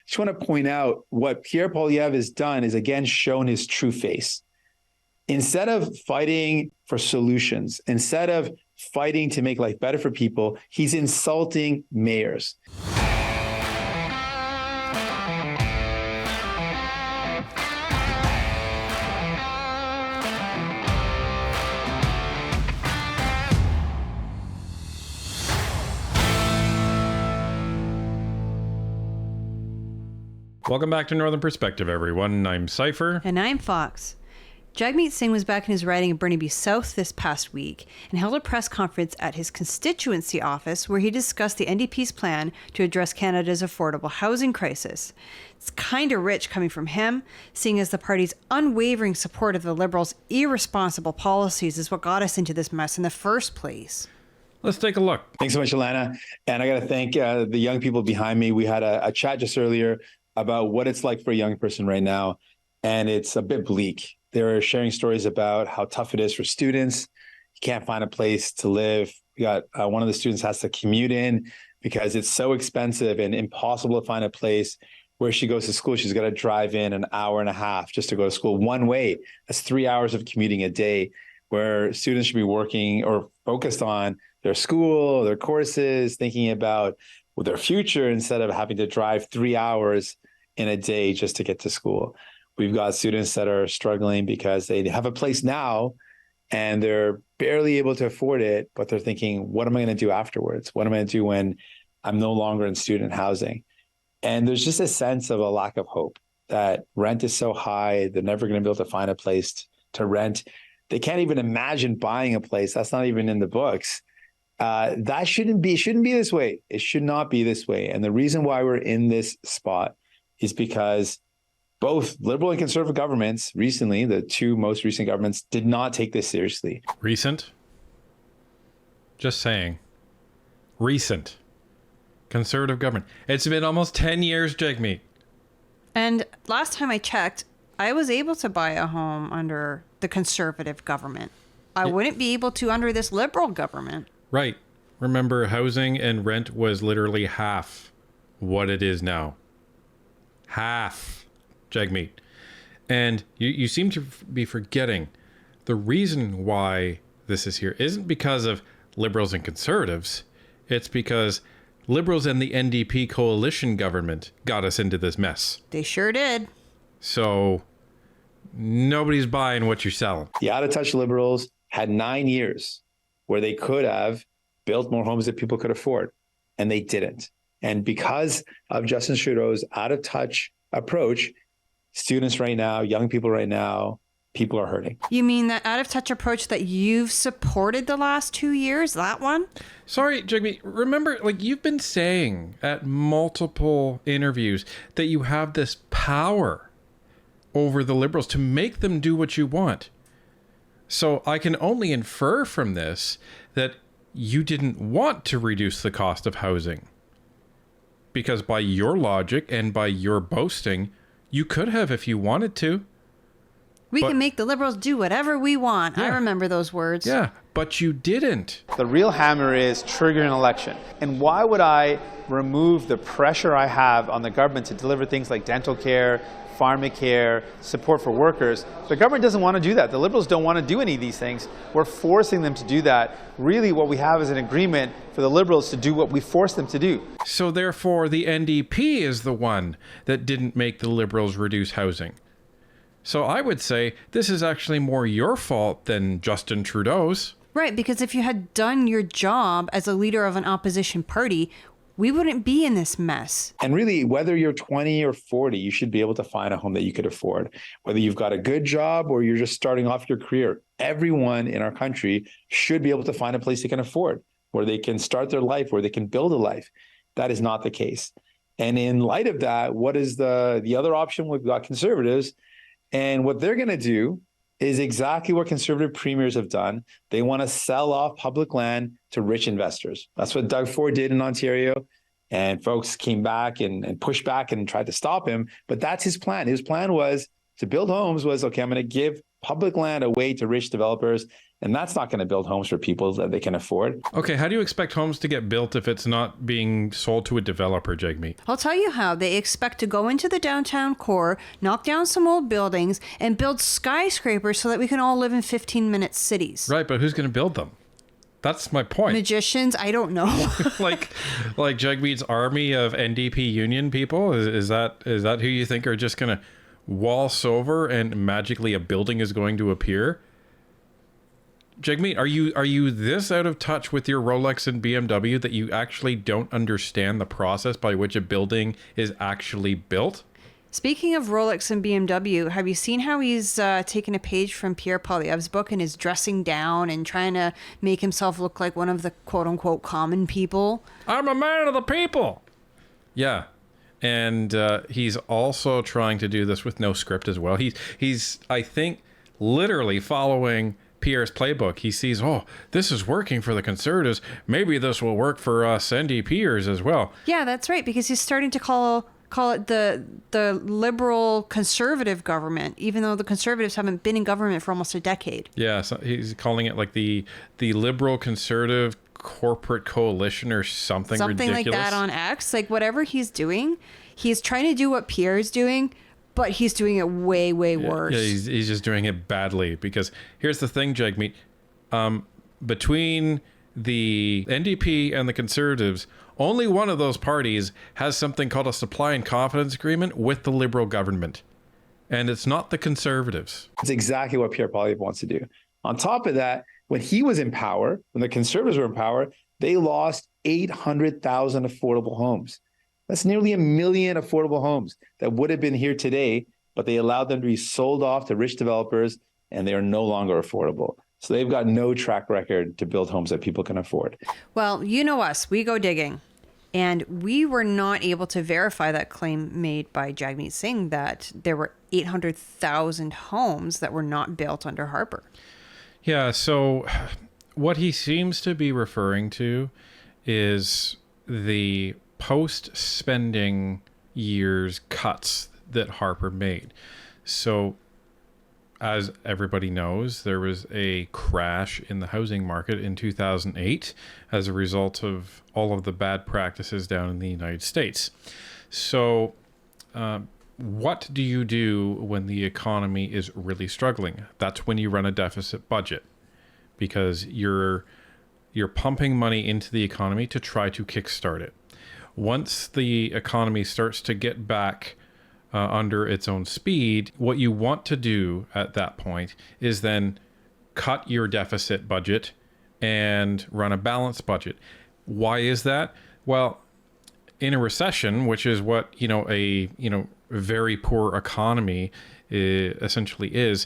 just want to point out what Pierre Poilievre has done is again shown his true face. Instead of fighting for solutions, instead of fighting to make life better for people, he's insulting mayors. Welcome back to Northern Perspective, everyone. I'm Cypher. And I'm Fox. Jagmeet Singh was back in his riding of Burnaby South this past week and held a press conference at his constituency office where he discussed the NDP's plan to address Canada's affordable housing crisis. It's kind of rich coming from him, seeing as the party's unwavering support of the Liberals' irresponsible policies is what got us into this mess in the first place. Let's take a look. Thanks so much, Alana. And I got to thank the young people behind me. We had a chat just earlier about what it's like for a young person right now, and it's a bit bleak. They're sharing stories about how tough it is for students. You can't find a place to live. We got one of the students has to commute in because it's so expensive and impossible to find a place where she goes to school. She's got to drive in an hour and a half just to go to school one way. That's 3 hours of commuting a day, where students should be working or focused on their school, their courses, thinking about their future instead of having to drive 3 hours in a day just to get to school. We've got students that are struggling because they have a place now and they're barely able to afford it, but they're thinking, what am I going to do afterwards? What am I going to do when I'm no longer in student housing? And there's just a sense of a lack of hope that rent is so high, they're never going to be able to find a place to rent. They can't even imagine buying a place. That's not even in the books. That shouldn't be this way. It should not be this way. And the reason why we're in this spot is because both Liberal and Conservative governments recently, the two most recent governments, did not take this seriously. Recent? Just saying. Recent. Conservative government. It's been almost 10 years, Jagmeet. And last time I checked, I was able to buy a home under the Conservative government. I wouldn't be able to under this Liberal government. Right. Remember, housing and rent was literally half what it is now. Half, Jagmeet. And you seem to be forgetting the reason why this is here isn't because of Liberals and Conservatives. It's because Liberals and the NDP coalition government got us into this mess. They sure did. So nobody's buying what you're selling. The out-of-touch Liberals had 9 years where they could have built more homes that people could afford, and they didn't. And because of Justin Trudeau's out-of-touch approach, students right now, young people right now, people are hurting. You mean that out-of-touch approach that you've supported the last 2 years? That one? Sorry, Jagmeet. Remember, you've been saying at multiple interviews that you have this power over the Liberals to make them do what you want. So I can only infer from this that you didn't want to reduce the cost of housing. Because by your logic and by your boasting, you could have if you wanted to. We can make the Liberals do whatever we want. Yeah. I remember those words. Yeah, but you didn't. The real hammer is trigger an election. And why would I remove the pressure I have on the government to deliver things like dental care, pharmacare, support for workers? The government doesn't want to do that. The Liberals don't want to do any of these things. We're forcing them to do that. Really, what we have is an agreement for the Liberals to do what we force them to do. So therefore, the NDP is the one that didn't make the Liberals reduce housing. So I would say this is actually more your fault than Justin Trudeau's. Right, because if you had done your job as a leader of an opposition party, we wouldn't be in this mess. And really, whether you're 20 or 40, you should be able to find a home that you could afford. Whether you've got a good job or you're just starting off your career, everyone in our country should be able to find a place they can afford, where they can start their life, where they can build a life. That is not the case. And in light of that, what is the other option? We've got Conservatives. And what they're going to do is exactly what Conservative premiers have done. They want to sell off public land to rich investors. That's what Doug Ford did in Ontario. And folks came back and pushed back and tried to stop him. But that's his plan. His plan was to build homes was, okay, I'm going to give public land away to rich developers, and that's not going to build homes for people that they can afford. Okay, how do you expect homes to get built if it's not being sold to a developer, Jagmeet? I'll tell you how. They expect to go into the downtown core, knock down some old buildings, and build skyscrapers so that we can all live in 15-minute cities. Right, but who's going to build them? That's my point. Magicians? I don't know. like Jagmeet's army of NDP union people? Is that who you think are just going to waltz over and magically a building is going to appear? Jagmeet, are you this out of touch with your Rolex and BMW that you actually don't understand the process by which a building is actually built? Speaking of Rolex and BMW, have you seen how he's taken a page from Pierre Poilievre's book and is dressing down and trying to make himself look like one of the quote-unquote common people? I'm a man of the people. Yeah. And he's also trying to do this with no script as well. He's I think, literally following Pierre's playbook. He sees, oh, this is working for the Conservatives. Maybe this will work for us NDPers as well. Yeah, that's right, because he's starting to call it the liberal conservative government, even though the Conservatives haven't been in government for almost a decade. Yeah, so he's calling it like the liberal conservative corporate coalition or something ridiculous. Like that on X. Like whatever he's doing, he's trying to do what Pierre's doing, but he's doing it way, way worse. Yeah, he's just doing it badly, because here's the thing, Jagmeet. Between the NDP and the Conservatives, only one of those parties has something called a supply and confidence agreement with the Liberal government. And it's not the Conservatives. It's exactly what Pierre Poilievre wants to do. On top of that, when he was in power, when the Conservatives were in power, they lost 800,000 affordable homes. That's nearly 1 million affordable homes that would have been here today, but they allowed them to be sold off to rich developers, and they are no longer affordable. So they've got no track record to build homes that people can afford. Well, you know us, we go digging. And we were not able to verify that claim made by Jagmeet Singh that there were 800,000 homes that were not built under Harper. Yeah, so what he seems to be referring to is the post-spending years cuts that Harper made. So as everybody knows, there was a crash in the housing market in 2008 as a result of all of the bad practices down in the United States. So what do you do when the economy is really struggling? That's when you run a deficit budget, because you're pumping money into the economy to try to kickstart it. Once the economy starts to get back under its own speed, what you want to do at that point is then cut your deficit budget and run a balanced budget. Why is that? Well, in a recession, which is what a very poor economy essentially is,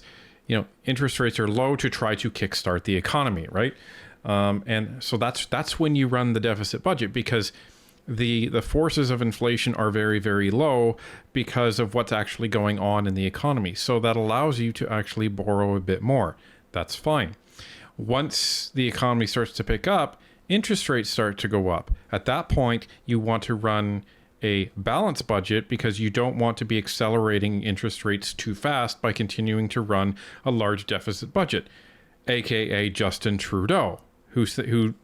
interest rates are low to try to kickstart the economy, right? And so that's when you run the deficit budget, because the forces of inflation are very, very low because of what's actually going on in the economy. So that allows you to actually borrow a bit more. That's fine. Once the economy starts to pick up, interest rates start to go up. At that point, you want to run a balanced budget, because you don't want to be accelerating interest rates too fast by continuing to run a large deficit budget, aka Justin Trudeau, who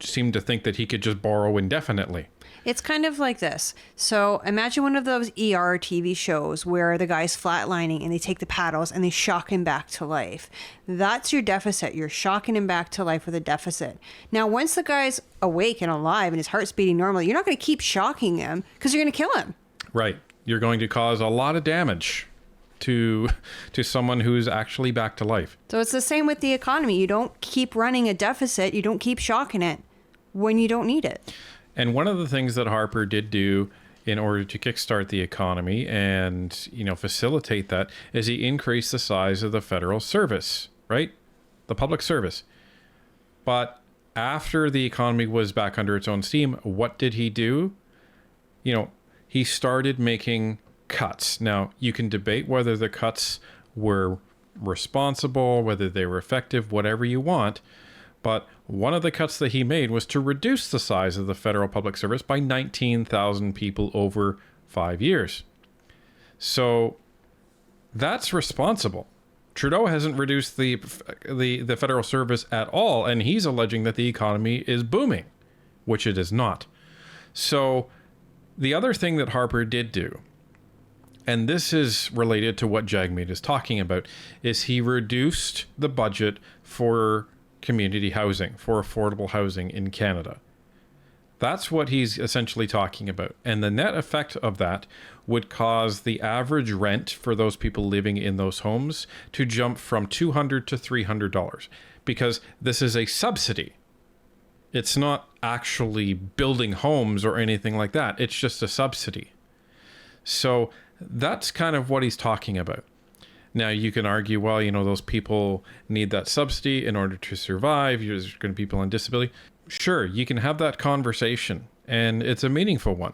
seemed to think that he could just borrow indefinitely. It's kind of like this. So imagine one of those ER TV shows where the guy's flatlining and they take the paddles and they shock him back to life. That's your deficit. You're shocking him back to life with a deficit. Now, once the guy's awake and alive and his heart's beating normally, you're not going to keep shocking him, because you're going to kill him. Right. You're going to cause a lot of damage to someone who's actually back to life. So it's the same with the economy. You don't keep running a deficit. You don't keep shocking it when you don't need it. And one of the things that Harper did do in order to kickstart the economy and, facilitate that is he increased the size of the federal service, right? The public service. But after the economy was back under its own steam, what did he do? He started making cuts. Now, you can debate whether the cuts were responsible, whether they were effective, whatever you want. But one of the cuts that he made was to reduce the size of the federal public service by 19,000 people over 5 years. So That's responsible. Trudeau hasn't reduced the federal service at all, and he's alleging that the economy is booming, which it is not. So the other thing that Harper did do, and this is related to what Jagmeet is talking about, is he reduced the budget for community housing, for affordable housing in Canada. That's what he's essentially talking about. And the net effect of that would cause the average rent for those people living in those homes to jump from $200 to $300, because this is a subsidy. It's not actually building homes or anything like that. It's just a subsidy. So that's kind of what he's talking about. Now, you can argue, well, you know, those people need that subsidy in order to survive. There's going to be people on disability. Sure, you can have that conversation, and it's a meaningful one.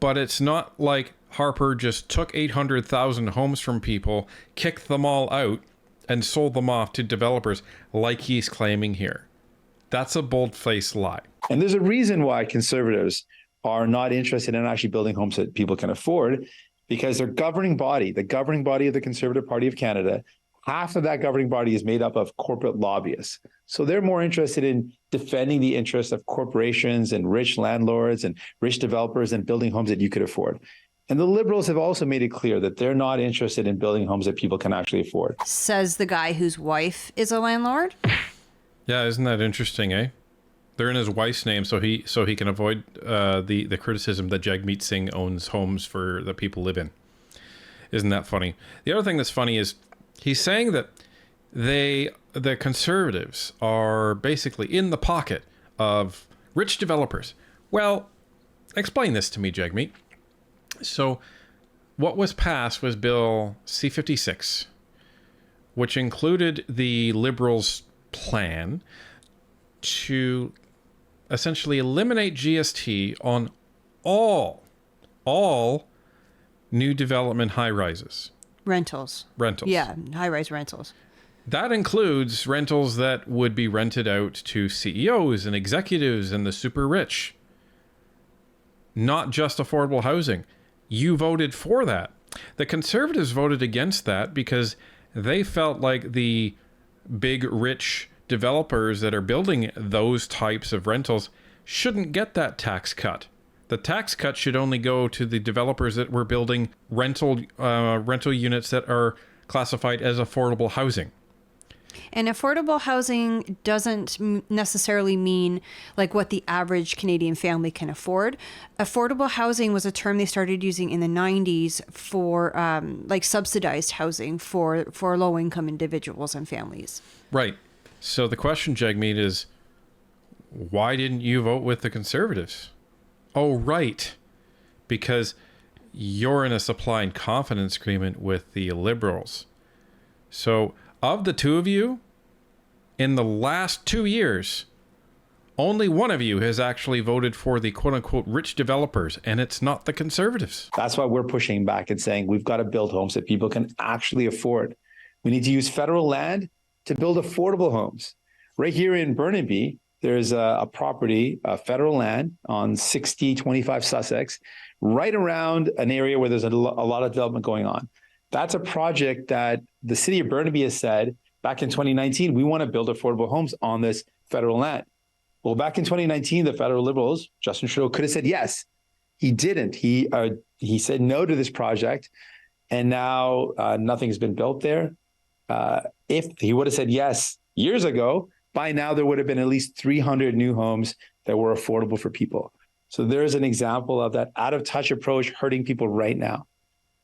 But it's not like Harper just took 800,000 homes from people, kicked them all out, and sold them off to developers like he's claiming here. That's a bold-faced lie. And there's a reason why conservatives are not interested in actually building homes that people can afford, because their governing body, the governing body of the Conservative Party of Canada, half of that governing body is made up of corporate lobbyists. So they're more interested in defending the interests of corporations and rich landlords and rich developers and building homes that you could afford. And the Liberals have also made it clear that they're not interested in building homes that people can actually afford. Says the guy whose wife is a landlord. Yeah, isn't that interesting, eh? They're in his wife's name, so he can avoid the criticism that Jagmeet Singh owns homes for that people live in. Isn't that funny? The other thing that's funny is he's saying that the Conservatives are basically in the pocket of rich developers. Well, explain this to me, Jagmeet. So what was passed was Bill C-56, which included the Liberals' plan to essentially eliminate GST on all new development high-rises. Rentals. Yeah, high-rise rentals. That includes rentals that would be rented out to CEOs and executives and the super rich. Not just affordable housing. You voted for that. The Conservatives voted against that because they felt like the big rich developers that are building those types of rentals shouldn't get that tax cut. The tax cut should only go to the developers that were building rental units that are classified as affordable housing. And affordable housing doesn't necessarily mean like what the average Canadian family can afford. Affordable housing was a term they started using in the 90s for like subsidized housing for low-income individuals and families. Right. So the question, Jagmeet, is why didn't you vote with the Conservatives? Oh, right. Because you're in a supply and confidence agreement with the Liberals. So of the two of you, in the last 2 years, only one of you has actually voted for the quote-unquote rich developers, and it's not the Conservatives. That's why we're pushing back and saying we've got to build homes that people can actually afford. We need to use federal land to build affordable homes. Right here in Burnaby, there's a property, federal land on 6025 Sussex, right around an area where there's a lot of development going on. That's a project that the city of Burnaby has said back in 2019, we want to build affordable homes on this federal land. Well, back in 2019, the federal Liberals, Justin Trudeau, could have said yes. He didn't. He said no to this project, and now nothing has been built there. If he would have said yes years ago, by now there would have been at least 300 new homes that were affordable for people. So there's an example of that out-of-touch approach hurting people right now.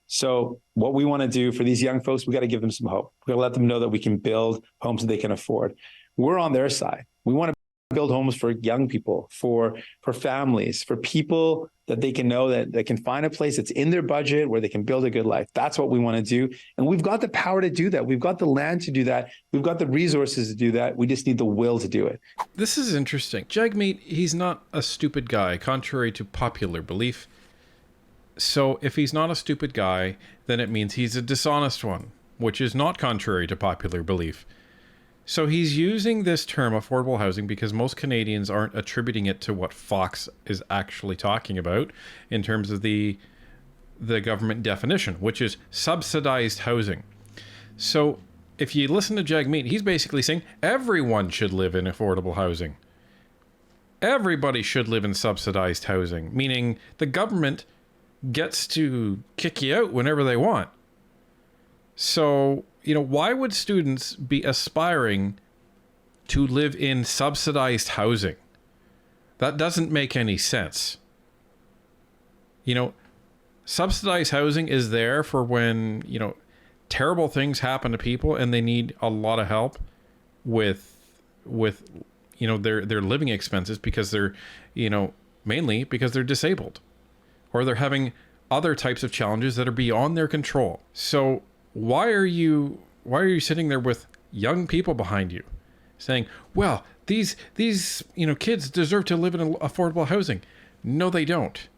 So what we want to do for these young folks, we got to give them some hope. We got to let them know that we can build homes that they can afford. We're on their side. We want to build homes for young people, for families, for people that they can know that they can find a place that's in their budget where they can build a good life. That's what we want to do. And we've got the power to do that. We've got the land to do that. We've got the resources to do that. We just need the will to do it. This is interesting. Jagmeet, he's not a stupid guy, contrary to popular belief. So if he's not a stupid guy, then it means he's a dishonest one, which is not contrary to popular belief. So he's using this term affordable housing because most Canadians aren't attributing it to what Fox is actually talking about in terms of the the government definition, which is subsidized housing. So if you listen to Jagmeet, he's basically saying everyone should live in affordable housing. Everybody should live in subsidized housing, meaning the government gets to kick you out whenever they want. So, why would students be aspiring to live in subsidized housing? That doesn't make any sense. Subsidized housing is there for when, terrible things happen to people and they need a lot of help with their living expenses because they're, mainly because they're disabled or they're having other types of challenges that are beyond their control. So why are you sitting there with young people behind you saying, well, these kids deserve to live in affordable housing? No, they don't.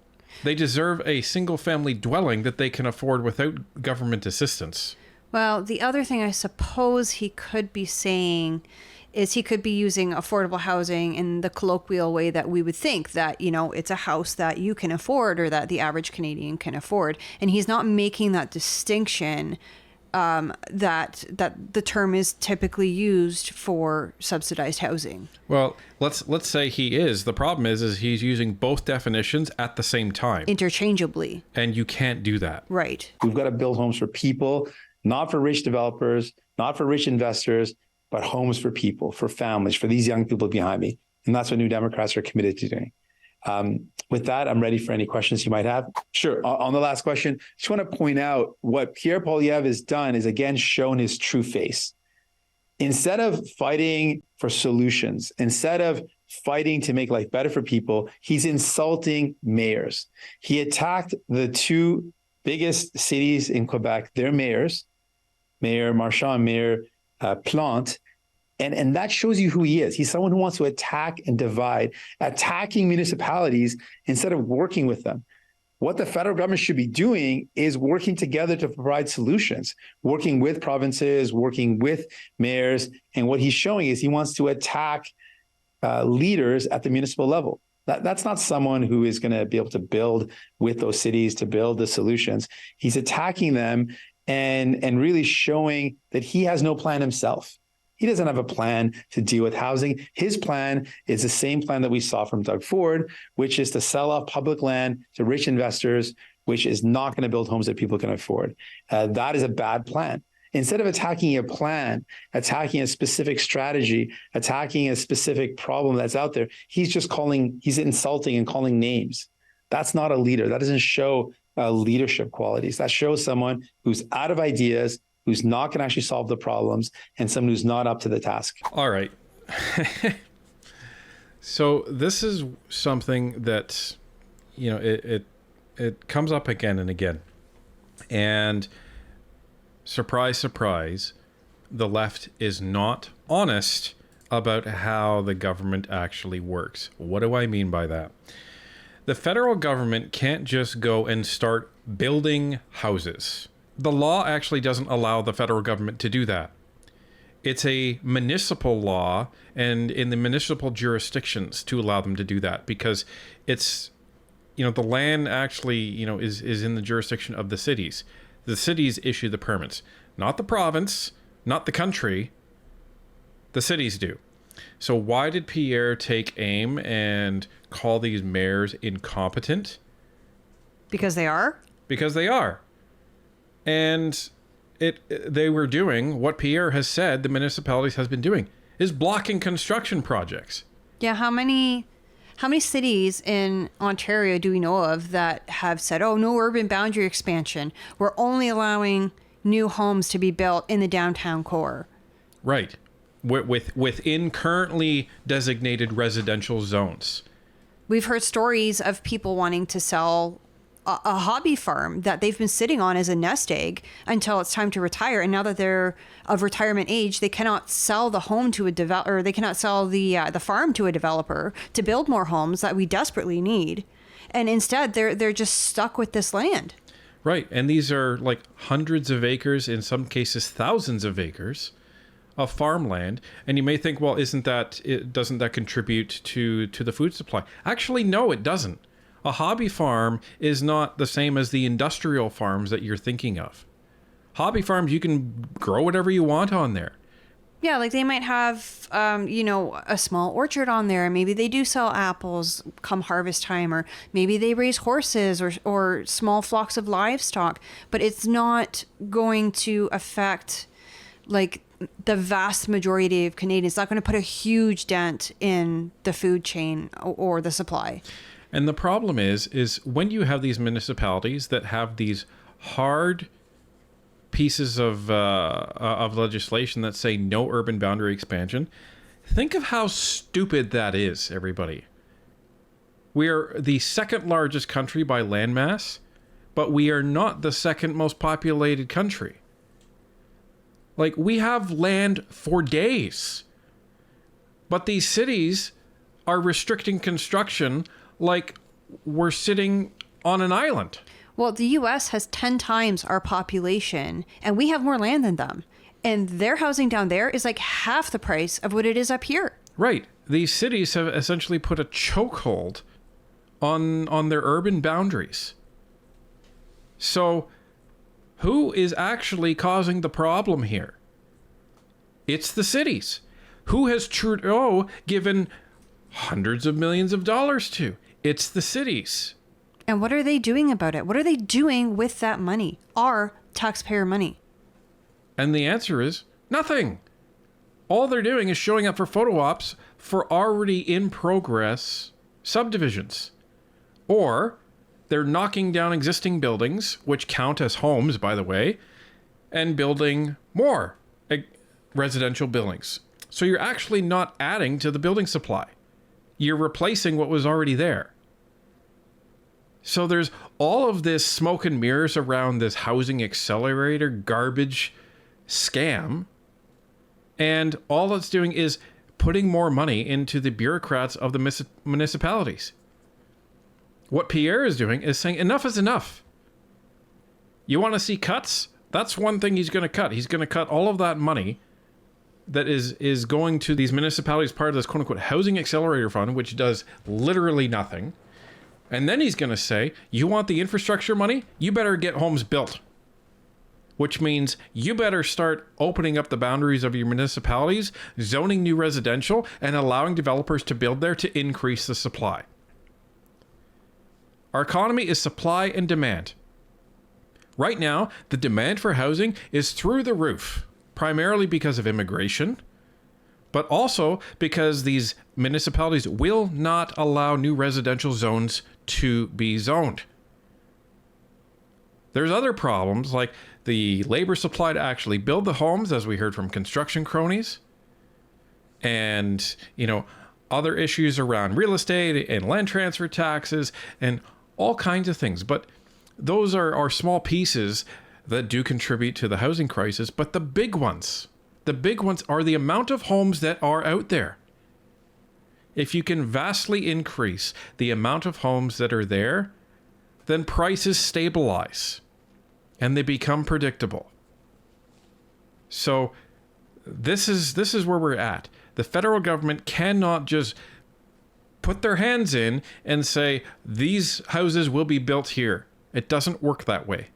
They deserve a single family dwelling that they can afford without government assistance. Well, the other thing I suppose he could be saying is he could be using affordable housing in the colloquial way that we would think that, it's a house that you can afford or that the average Canadian can afford. And he's not making that distinction that the term is typically used for subsidized housing. Well, let's say he is. The problem is he's using both definitions at the same time. Interchangeably. And you can't do that. Right. We've got to build homes for people, not for rich developers, not for rich investors, but homes for people, for families, for these young people behind me. And that's what New Democrats are committed to doing. With that, I'm ready for any questions you might have. Sure. On the last question, just want to point out what Pierre Poilievre has done is again shown his true face. Instead of fighting for solutions, instead of fighting to make life better for people, he's insulting mayors. He attacked the two biggest cities in Quebec, their mayors, Mayor Marchand, Mayor Plante. And that shows you who he is. He's someone who wants to attack and divide, attacking municipalities instead of working with them. What the federal government should be doing is working together to provide solutions, working with provinces, working with mayors. And what he's showing is he wants to attack leaders at the municipal level. That's not someone who is going to be able to build with those cities to build the solutions. He's attacking them and really showing that he has no plan himself. He doesn't have a plan to deal with housing. His plan is the same plan that we saw from Doug Ford, which is to sell off public land to rich investors, which is not going to build homes that people can afford. That is a bad plan. Instead of attacking a plan, attacking a specific strategy, attacking a specific problem that's out there, he's insulting and calling names. That's not a leader. That doesn't show leadership qualities. That shows someone who's out of ideas, who's not going to actually solve the problems, and someone who's not up to the task. All right. So this is something that, it comes up again and again. And surprise, surprise, the left is not honest about how the government actually works. What do I mean by that? The federal government can't just go and start building houses. The law actually doesn't allow the federal government to do that. It's a municipal law and in the municipal jurisdictions to allow them to do that because it's, the land actually, is in the jurisdiction of the cities. The cities issue the permits, not the province, not the country. The cities do. So why did Pierre take aim and call these mayors incompetent? Because they are? Because they are. And they were doing what Pierre has said the municipalities has been doing, is blocking construction projects. Yeah, how many cities in Ontario do we know of that have said, oh, no urban boundary expansion. We're only allowing new homes to be built in the downtown core. Right. Within currently designated residential zones. We've heard stories of people wanting to sell a hobby farm that they've been sitting on as a nest egg until it's time to retire. And now that they're of retirement age, they cannot sell the home to a developer, or they cannot sell the farm to a developer to build more homes that we desperately need. And instead, they're just stuck with this land. Right. And these are like hundreds of acres, in some cases, thousands of acres of farmland. And you may think, well, doesn't that contribute to the food supply? Actually, no, it doesn't. A hobby farm is not the same as the industrial farms that you're thinking of. Hobby farms, you can grow whatever you want on there. Yeah, like they might have, a small orchard on there. Maybe they do sell apples come harvest time, or maybe they raise horses or small flocks of livestock. But it's not going to affect, like, the vast majority of Canadians. It's not going to put a huge dent in the food chain or the supply. And the problem is when you have these municipalities that have these hard pieces of legislation that say no urban boundary expansion, think of how stupid that is, everybody. We are the second largest country by landmass, but we are not the second most populated country. Like, we have land for days, but these cities are restricting construction like we're sitting on an island. Well, the U.S. has 10 times our population, and we have more land than them. And their housing down there is like half the price of what it is up here. Right. These cities have essentially put a chokehold on their urban boundaries. So who is actually causing the problem here? It's the cities. Who has Trudeau given hundreds of millions of dollars to? It's the cities. And what are they doing about it? What are they doing with that money? Our taxpayer money. And the answer is nothing. All they're doing is showing up for photo ops for already in progress subdivisions. Or they're knocking down existing buildings, which count as homes, by the way, and building more residential buildings. So you're actually not adding to the building supply. You're replacing what was already there. So there's all of this smoke and mirrors around this housing accelerator garbage scam. And all it's doing is putting more money into the bureaucrats of the municipalities. What Pierre is doing is saying enough is enough. You want to see cuts? That's one thing he's going to cut. He's going to cut all of that money that is going to these municipalities, part of this quote-unquote housing accelerator fund, which does literally nothing. And then he's going to say, you want the infrastructure money? You better get homes built. Which means you better start opening up the boundaries of your municipalities, zoning new residential, and allowing developers to build there to increase the supply. Our economy is supply and demand. Right now, the demand for housing is through the roof, primarily because of immigration, but also because these municipalities will not allow new residential zones to be zoned. There's other problems like the labor supply to actually build the homes, as we heard from construction cronies, and, other issues around real estate and land transfer taxes and all kinds of things. But those are small pieces that do contribute to the housing crisis. But the big ones are the amount of homes that are out there. If you can vastly increase the amount of homes that are there, then prices stabilize and they become predictable. So this is where we're at. The federal government cannot just put their hands in and say, these houses will be built here. It doesn't work that way.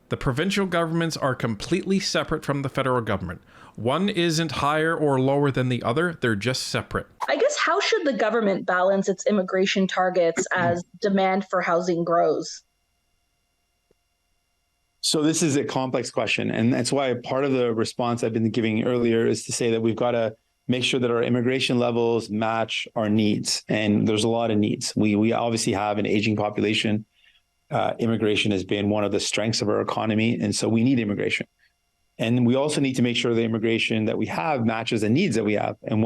The provincial governments are completely separate from the federal government. One isn't higher or lower than the other. They're just separate. I guess how should the government balance its immigration targets as demand for housing grows? So this is a complex question. And that's why part of the response I've been giving earlier is to say that we've got to make sure that our immigration levels match our needs. And there's a lot of needs. We obviously have an aging population. Immigration has been one of the strengths of our economy. And so we need immigration. And we also need to make sure the immigration that we have matches the needs that we have. And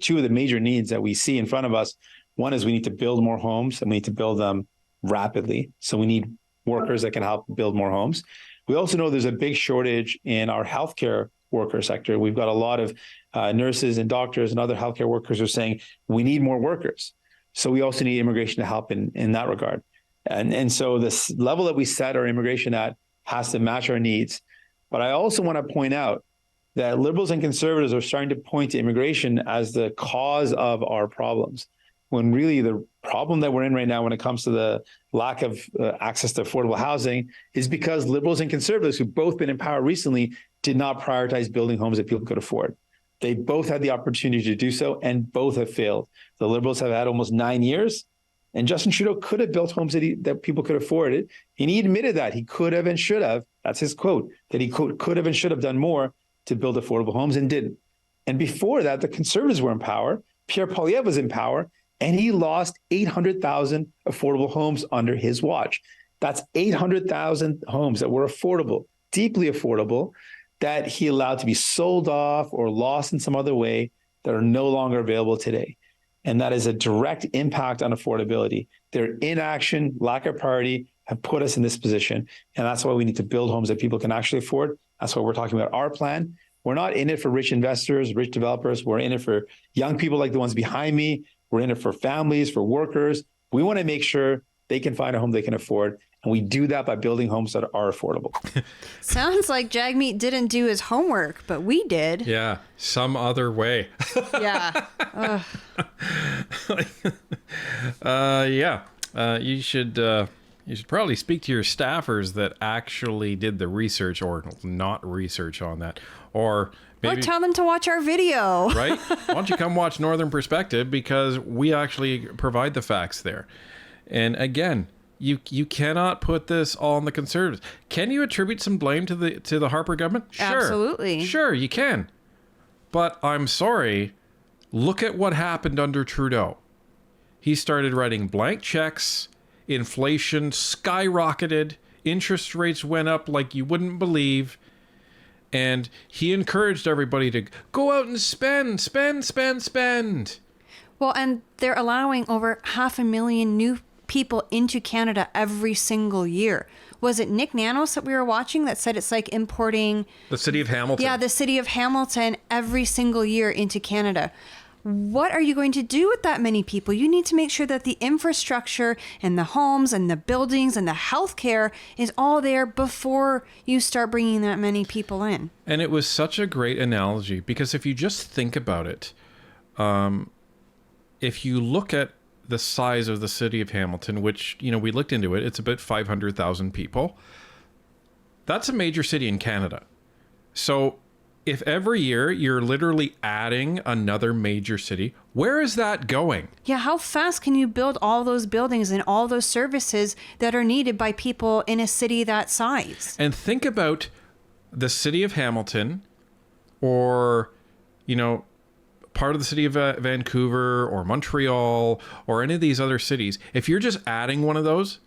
two of the major needs that we see in front of us, one is we need to build more homes and we need to build them rapidly. So we need workers that can help build more homes. We also know there's a big shortage in our healthcare worker sector. We've got a lot of nurses and doctors and other healthcare workers who are saying we need more workers. So we also need immigration to help in that regard. And so this level that we set our immigration at has to match our needs. But I also want to point out that liberals and conservatives are starting to point to immigration as the cause of our problems, when really the problem that we're in right now when it comes to the lack of access to affordable housing is because liberals and conservatives, who've both been in power recently, did not prioritize building homes that people could afford. They both had the opportunity to do so, and both have failed. The liberals have had almost 9 years, and Justin Trudeau could have built homes that people could afford it. And he admitted that he could have and should have. That's his quote, that he could have and should have done more to build affordable homes and didn't. And before that, the conservatives were in power. Pierre Poilievre was in power, and he lost 800,000 affordable homes under his watch. That's 800,000 homes that were affordable, deeply affordable, that he allowed to be sold off or lost in some other way that are no longer available today. And that is a direct impact on affordability. Their inaction, lack of priority have put us in this position. And that's why we need to build homes that people can actually afford. That's why we're talking about our plan. We're not in it for rich investors, rich developers. We're in it for young people like the ones behind me. We're in it for families, for workers. We want to make sure they can find a home they can afford. And we do that by building homes that are affordable. Sounds like Jagmeet didn't do his homework, but we did. Yeah, some other way. Yeah. You should probably speak to your staffers that actually did the research or not research on that. Or maybe, tell them to watch our video. Right? Why don't you come watch Northern Perspective, because we actually provide the facts there. And again, you cannot put this all on the Conservatives. Can you attribute some blame to the Harper government? Sure. Absolutely. Sure, you can. But I'm sorry, look at what happened under Trudeau. He started writing blank checks, inflation skyrocketed, interest rates went up like you wouldn't believe, and he encouraged everybody to go out and spend. Well, and they're allowing over 500,000 new people into Canada every single year. Was it Nick Nanos that we were watching that said it's like importing the city of Hamilton? Yeah, the city of Hamilton every single year into Canada. What are you going to do with that many people? You need to make sure that the infrastructure and the homes and the buildings and the healthcare is all there before you start bringing that many people in. And it was such a great analogy, because if you just think about it, if you look at the size of the city of Hamilton, which, we looked into it, it's about 500,000 people. That's a major city in Canada. So if every year you're literally adding another major city, where is that going? Yeah, how fast can you build all those buildings and all those services that are needed by people in a city that size? And think about the city of Hamilton, or, part of the city of Vancouver or Montreal or any of these other cities. If you're just adding one of those,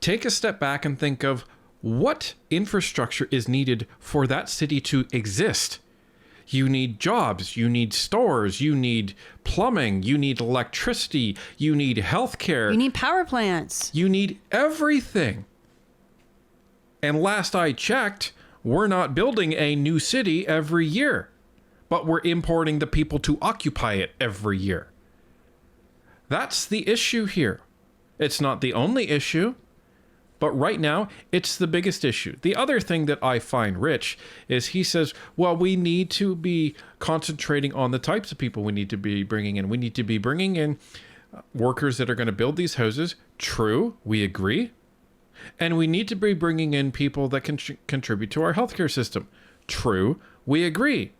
take a step back and think of what infrastructure is needed for that city to exist. You need jobs, you need stores, you need plumbing, you need electricity, you need healthcare. You need power plants. You need everything. And last I checked, we're not building a new city every year, but we're importing the people to occupy it every year. That's the issue here. It's not the only issue, but right now it's the biggest issue. The other thing that I find rich is he says, well, we need to be concentrating on the types of people we need to be bringing in. We need to be bringing in workers that are going to build these houses. True, we agree. And we need to be bringing in people that can contribute to our healthcare system. True, we agree.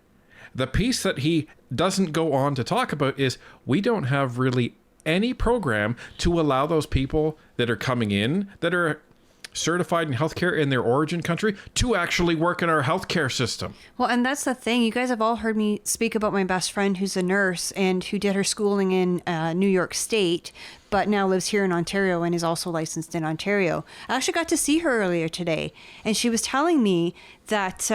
The piece that he doesn't go on to talk about is we don't have really any program to allow those people that are coming in, that are certified in healthcare in their origin country, to actually work in our healthcare system. Well, and that's the thing. You guys have all heard me speak about my best friend who's a nurse and who did her schooling in New York State, but now lives here in Ontario and is also licensed in Ontario. I actually got to see her earlier today, and she was telling me that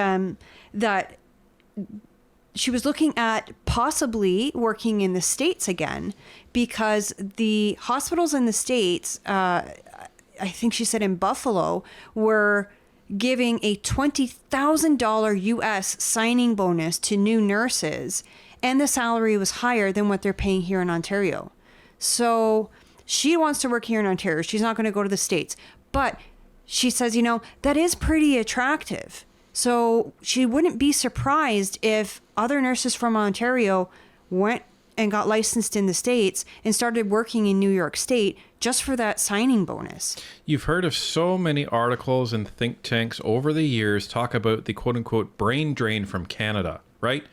she was looking at possibly working in the States again, because the hospitals in the States, I think she said in Buffalo, were giving a $20,000 US signing bonus to new nurses, and the salary was higher than what they're paying here in Ontario. So she wants to work here in Ontario. She's not going to go to the States. But she says, that is pretty attractive. So she wouldn't be surprised if other nurses from Ontario went and got licensed in the States and started working in New York State just for that signing bonus. You've heard of so many articles and think tanks over the years talk about the quote unquote brain drain from Canada, right?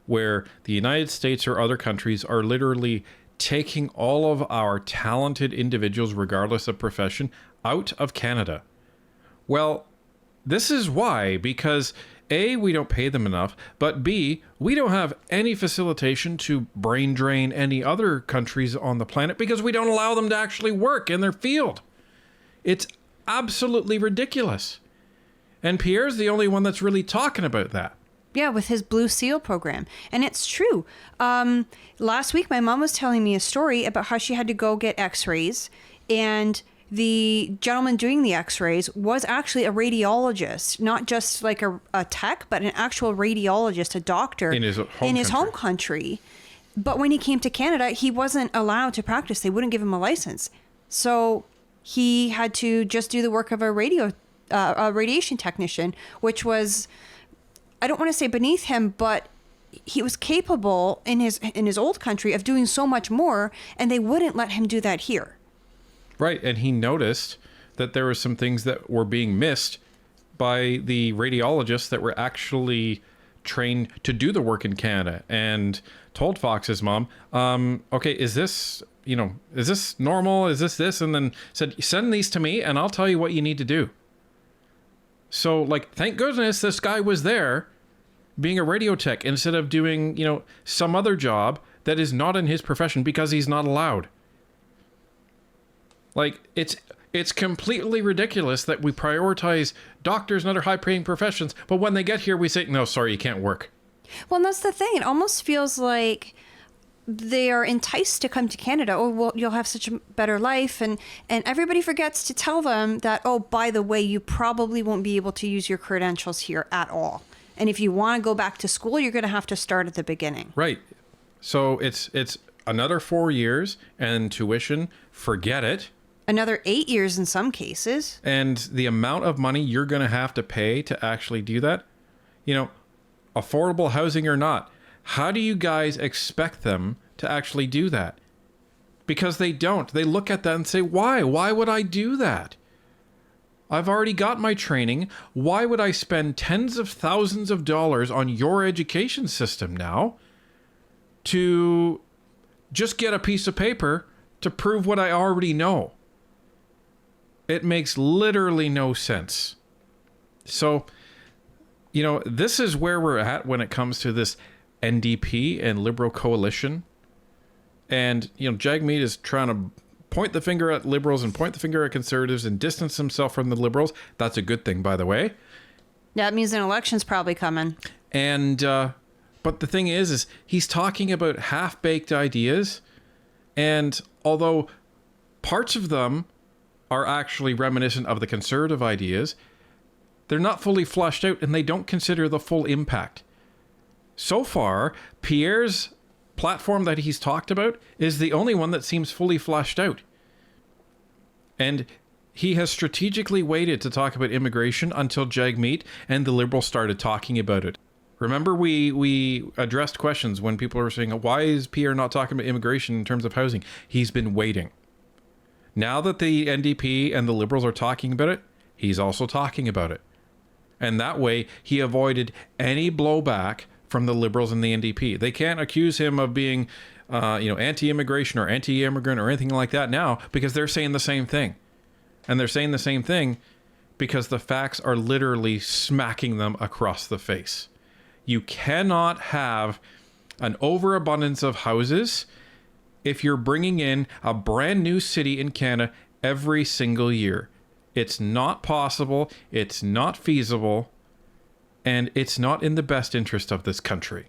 Where the United States or other countries are literally taking all of our talented individuals, regardless of profession, out of Canada. Well, this is why, because A, we don't pay them enough, but B, we don't have any facilitation to brain drain any other countries on the planet because we don't allow them to actually work in their field. It's absolutely ridiculous. And Pierre's the only one that's really talking about that. Yeah, with his Blue Seal program. And it's true. Last week, my mom was telling me a story about how she had to go get x-rays, and the gentleman doing the x-rays was actually a radiologist, not just like a tech, but an actual radiologist, a doctor in his home country. But when he came to Canada, he wasn't allowed to practice. They wouldn't give him a license. So he had to just do the work of a radiation technician, which was, I don't want to say beneath him, but he was capable in his old country of doing so much more, and they wouldn't let him do that here. Right, and he noticed that there were some things that were being missed by the radiologists that were actually trained to do the work in Canada, and told Fox's mom, okay, is this normal? Is this? And then said, send these to me and I'll tell you what you need to do. So, like, thank goodness this guy was there being a radio tech instead of doing, some other job that is not in his profession because he's not allowed. Like, it's completely ridiculous that we prioritize doctors and other high-paying professions, but when they get here, we say, no, sorry, you can't work. Well, and that's the thing. It almost feels like they are enticed to come to Canada. Oh, well, you'll have such a better life. And everybody forgets to tell them that, oh, by the way, you probably won't be able to use your credentials here at all. And if you want to go back to school, you're going to have to start at the beginning. Right. So it's another 4 years and tuition, forget it. Another 8 years in some cases. And the amount of money you're going to have to pay to actually do that, affordable housing or not, how do you guys expect them to actually do that? Because they don't. They look at that and say, why? Why would I do that? I've already got my training. Why would I spend tens of thousands of dollars on your education system now to just get a piece of paper to prove what I already know? It makes literally no sense. So, this is where we're at when it comes to this NDP and Liberal coalition. And, Jagmeet is trying to point the finger at Liberals and point the finger at Conservatives and distance himself from the Liberals. That's a good thing, by the way. That means an election's probably coming. And, but the thing is he's talking about half-baked ideas. And although parts of them are actually reminiscent of the conservative ideas, they're not fully fleshed out and they don't consider the full impact. So far, Pierre's platform that he's talked about is the only one that seems fully fleshed out. And he has strategically waited to talk about immigration until Jagmeet and the Liberals started talking about it. Remember, we addressed questions when people were saying, why is Pierre not talking about immigration in terms of housing? He's been waiting. Now that the NDP and the Liberals are talking about it, he's also talking about it. And that way, he avoided any blowback from the Liberals and the NDP. They can't accuse him of being, anti-immigration or anti-immigrant or anything like that now because they're saying the same thing. And they're saying the same thing because the facts are literally smacking them across the face. You cannot have an overabundance of houses if you're bringing in a brand new city in Canada every single year. It's not possible, it's not feasible, and it's not in the best interest of this country.